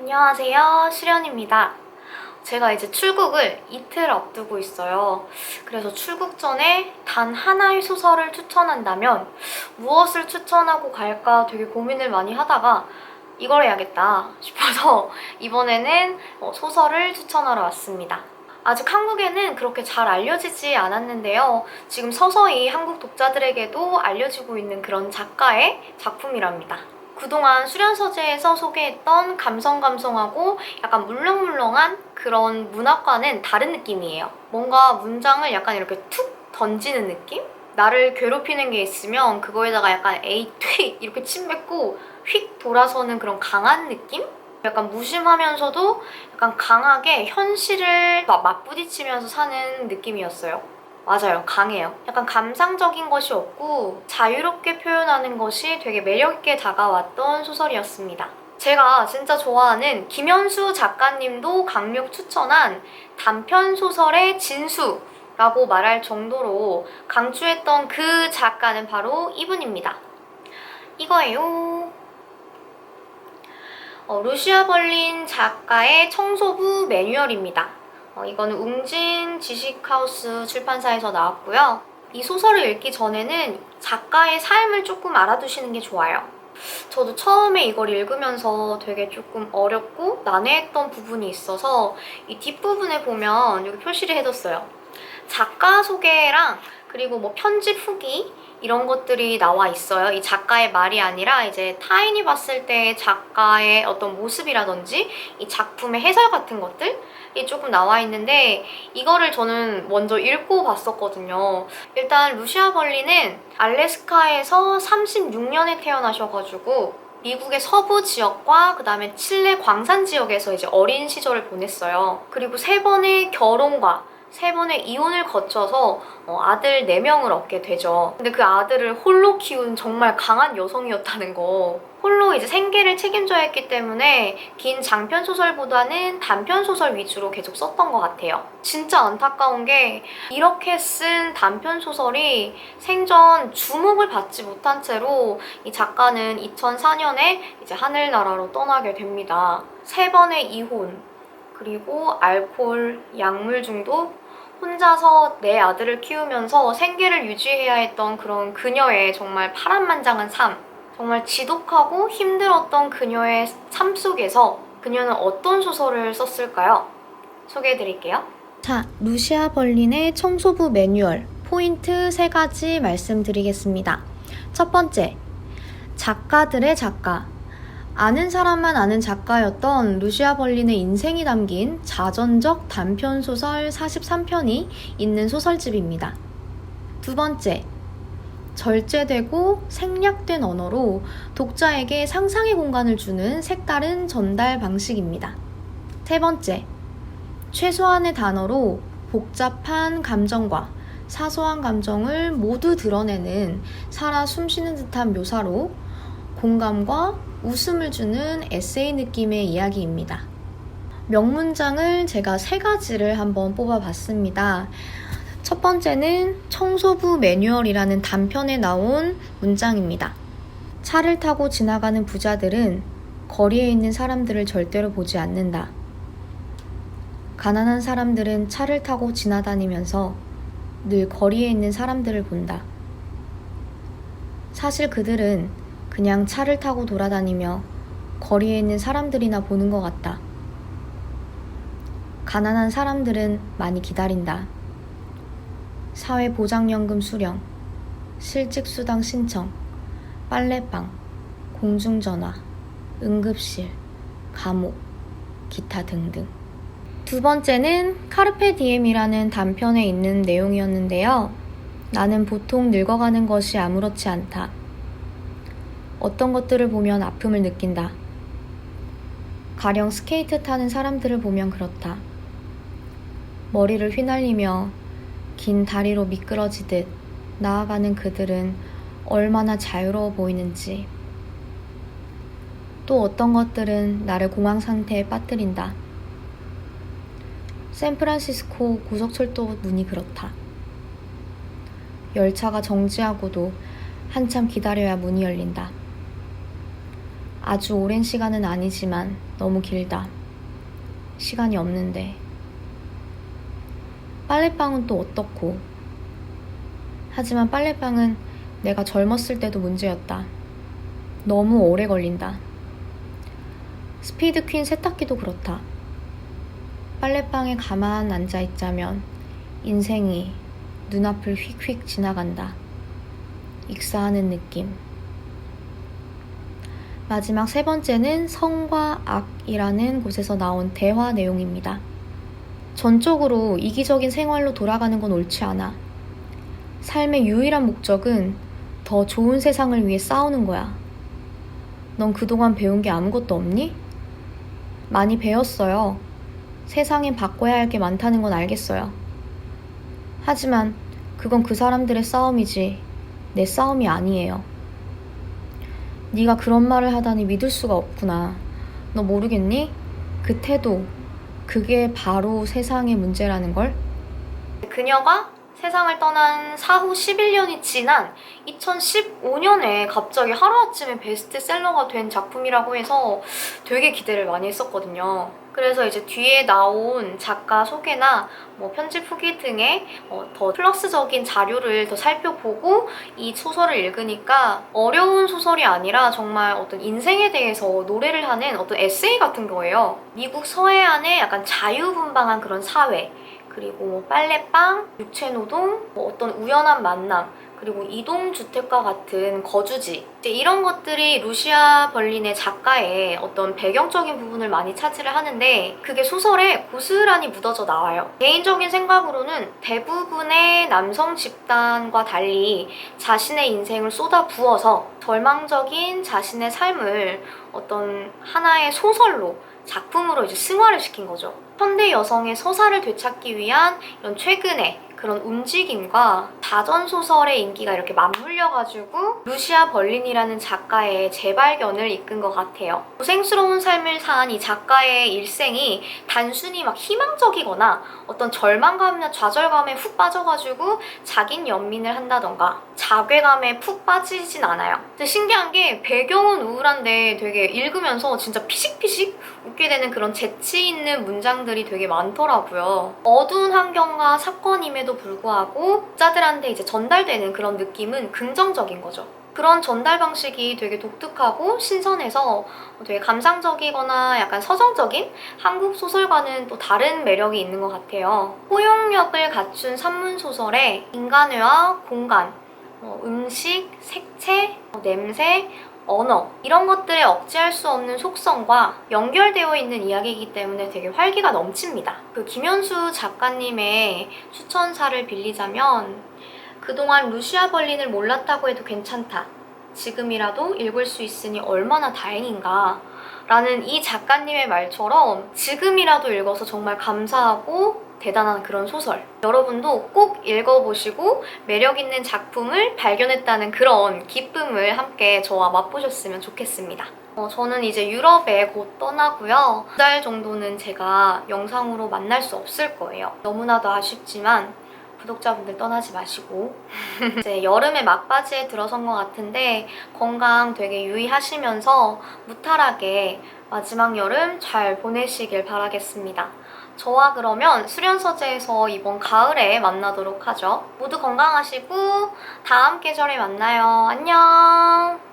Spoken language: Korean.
안녕하세요, 수련입니다. 제가 이제 출국을 이틀 앞두고 있어요. 그래서 출국 전에 단 하나의 소설을 추천한다면 무엇을 추천하고 갈까 되게 고민을 많이 하다가 이걸 해야겠다 싶어서 이번에는 소설을 추천하러 왔습니다. 아직 한국에는 그렇게 잘 알려지지 않았는데요. 지금 서서히 한국 독자들에게도 알려지고 있는 그런 작가의 작품이랍니다. 그동안 수련서재에서 소개했던 감성감성하고 약간 물렁물렁한 그런 문학과는 다른 느낌이에요. 뭔가 문장을 약간 이렇게 툭 던지는 느낌? 나를 괴롭히는 게 있으면 그거에다가 약간 에이 퇴 이렇게 침 뱉고 휙 돌아서는 그런 강한 느낌? 약간 무심하면서도 약간 강하게 현실을 맞부딪히면서 사는 느낌이었어요. 맞아요. 강해요. 약간 감상적인 것이 없고 자유롭게 표현하는 것이 되게 매력있게 다가왔던 소설이었습니다. 제가 진짜 좋아하는 김현수 작가님도 강력 추천한 단편 소설의 진수라고 말할 정도로 강추했던 그 작가는 바로 이분입니다. 이거예요. 루시아 벌린 작가의 청소부 매뉴얼입니다. 이거는 웅진 지식하우스 출판사에서 나왔고요. 이 소설을 읽기 전에는 작가의 삶을 조금 알아두시는 게 좋아요. 저도 처음에 이걸 읽으면서 되게 조금 어렵고 난해했던 부분이 있어서 이 뒷부분에 보면 여기 표시를 해뒀어요. 작가 소개랑 그리고 뭐 편집 후기 이런 것들이 나와 있어요. 이 작가의 말이 아니라 이제 타인이 봤을 때 작가의 어떤 모습이라든지 이 작품의 해설 같은 것들이 조금 나와 있는데 이거를 저는 먼저 읽고 봤었거든요. 일단 루시아 벌린은 알래스카에서 36년에 태어나셔가지고 미국의 서부 지역과 그 다음에 칠레 광산 지역에서 이제 어린 시절을 보냈어요. 그리고 3번의 결혼과 3번의 이혼을 거쳐서 아들 4명을 얻게 되죠. 근데 그 아들을 홀로 키운 정말 강한 여성이었다는 거. 홀로 이제 생계를 책임져야 했기 때문에 긴 장편 소설보다는 단편 소설 위주로 계속 썼던 것 같아요. 진짜 안타까운 게 이렇게 쓴 단편 소설이 생전 주목을 받지 못한 채로 이 작가는 2004년에 이제 하늘나라로 떠나게 됩니다. 3번의 이혼, 그리고 알코올, 약물 중독, 혼자서 내 아들을 키우면서 생계를 유지해야 했던 그런 그녀의 정말 파란만장한 삶, 정말 지독하고 힘들었던 그녀의 삶 속에서 그녀는 어떤 소설을 썼을까요? 소개해드릴게요. 자, 루시아 벌린의 청소부 매뉴얼 포인트 3가지 말씀드리겠습니다. 첫 번째, 작가들의 작가. 아는 사람만 아는 작가였던 루시아 벌린의 인생이 담긴 자전적 단편소설 43편이 있는 소설집입니다. 두 번째, 절제되고 생략된 언어로 독자에게 상상의 공간을 주는 색다른 전달 방식입니다. 세 번째, 최소한의 단어로 복잡한 감정과 사소한 감정을 모두 드러내는 살아 숨쉬는 듯한 묘사로 공감과 웃음을 주는 에세이 느낌의 이야기입니다. 명문장을 제가 3가지를 한번 뽑아봤습니다. 첫 번째는 청소부 매뉴얼이라는 단편에 나온 문장입니다. 차를 타고 지나가는 부자들은 거리에 있는 사람들을 절대로 보지 않는다. 가난한 사람들은 차를 타고 지나다니면서 늘 거리에 있는 사람들을 본다. 사실 그들은 그냥 차를 타고 돌아다니며 거리에 있는 사람들이나 보는 것 같다. 가난한 사람들은 많이 기다린다. 사회보장연금 수령, 실직수당 신청, 빨래방, 공중전화, 응급실, 감옥, 기타 등등. 두 번째는 카르페 디엠이라는 단편에 있는 내용이었는데요. 나는 보통 늙어가는 것이 아무렇지 않다. 어떤 것들을 보면 아픔을 느낀다. 가령 스케이트 타는 사람들을 보면 그렇다. 머리를 휘날리며 긴 다리로 미끄러지듯 나아가는 그들은 얼마나 자유로워 보이는지. 또 어떤 것들은 나를 공황 상태에 빠뜨린다. 샌프란시스코 고속철도 문이 그렇다. 열차가 정지하고도 한참 기다려야 문이 열린다. 아주 오랜 시간은 아니지만 너무 길다. 시간이 없는데. 빨래방은 또 어떻고. 하지만 빨래방은 내가 젊었을 때도 문제였다. 너무 오래 걸린다. 스피드 퀸 세탁기도 그렇다. 빨래방에 가만 앉아있자면 인생이 눈앞을 휙휙 지나간다. 익사하는 느낌. 마지막 세 번째는 성과 악이라는 곳에서 나온 대화 내용입니다. 전적으로 이기적인 생활로 돌아가는 건 옳지 않아. 삶의 유일한 목적은 더 좋은 세상을 위해 싸우는 거야. 넌 그동안 배운 게 아무것도 없니? 많이 배웠어요. 세상엔 바꿔야 할 게 많다는 건 알겠어요. 하지만 그건 그 사람들의 싸움이지 내 싸움이 아니에요. 네가 그런 말을 하다니 믿을 수가 없구나. 너 모르겠니? 그 태도, 그게 바로 세상의 문제라는 걸? 그녀가 세상을 떠난 사후 11년이 지난 2015년에 갑자기 하루아침에 베스트셀러가 된 작품이라고 해서 되게 기대를 많이 했었거든요. 그래서 이제 뒤에 나온 작가 소개나 편집 후기 등의 더 플러스적인 자료를 더 살펴보고 이 소설을 읽으니까 어려운 소설이 아니라 정말 어떤 인생에 대해서 노래를 하는 어떤 에세이 같은 거예요. 미국 서해안의 약간 자유분방한 그런 사회, 그리고 빨래방, 육체노동, 어떤 우연한 만남, 그리고 이동주택과 같은 거주지, 이제 이런 것들이 루시아 벌린의 작가의 어떤 배경적인 부분을 많이 차지를 하는데 그게 소설에 고스란히 묻어져 나와요. 개인적인 생각으로는 대부분의 남성 집단과 달리 자신의 인생을 쏟아 부어서 절망적인 자신의 삶을 어떤 하나의 소설로, 작품으로 이제 승화를 시킨 거죠. 현대 여성의 서사를 되찾기 위한 이런 최근의 그런 움직임과 자전소설의 인기가 이렇게 맞물려가지고 루시아 벌린이라는 작가의 재발견을 이끈 것 같아요. 고생스러운 삶을 산 이 작가의 일생이 단순히 막 희망적이거나 어떤 절망감이나 좌절감에 훅 빠져가지고 자긴 연민을 한다던가 자괴감에 푹 빠지진 않아요. 근데 신기한 게 배경은 우울한데 되게 읽으면서 진짜 피식피식 웃게 되는 그런 재치 있는 문장들이 되게 많더라고요. 어두운 환경과 사건임에도 불구하고 독자들한테 이제 전달되는 그런 느낌은 긍정적인 거죠. 그런 전달 방식이 되게 독특하고 신선해서 되게 감상적이거나 약간 서정적인 한국 소설과는 또 다른 매력이 있는 것 같아요. 포용력을 갖춘 산문소설에 인간애와 공간, 음식, 색채, 냄새, 언어 이런 것들에 억제할 수 없는 속성과 연결되어 있는 이야기이기 때문에 되게 활기가 넘칩니다. 그 김현수 작가님의 추천사를 빌리자면 그동안 루시아 벌린을 몰랐다고 해도 괜찮다. 지금이라도 읽을 수 있으니 얼마나 다행인가. 라는 이 작가님의 말처럼 지금이라도 읽어서 정말 감사하고 대단한 그런 소설. 여러분도 꼭 읽어보시고 매력있는 작품을 발견했다는 그런 기쁨을 함께 저와 맛보셨으면 좋겠습니다. 저는 이제 유럽에 곧 떠나고요. 2달 정도는 제가 영상으로 만날 수 없을 거예요. 너무나도 아쉽지만 구독자분들 떠나지 마시고 이제 여름의 막바지에 들어선 것 같은데 건강 되게 유의하시면서 무탈하게 마지막 여름 잘 보내시길 바라겠습니다. 저와 그러면 수련서재에서 이번 가을에 만나도록 하죠. 모두 건강하시고 다음 계절에 만나요. 안녕.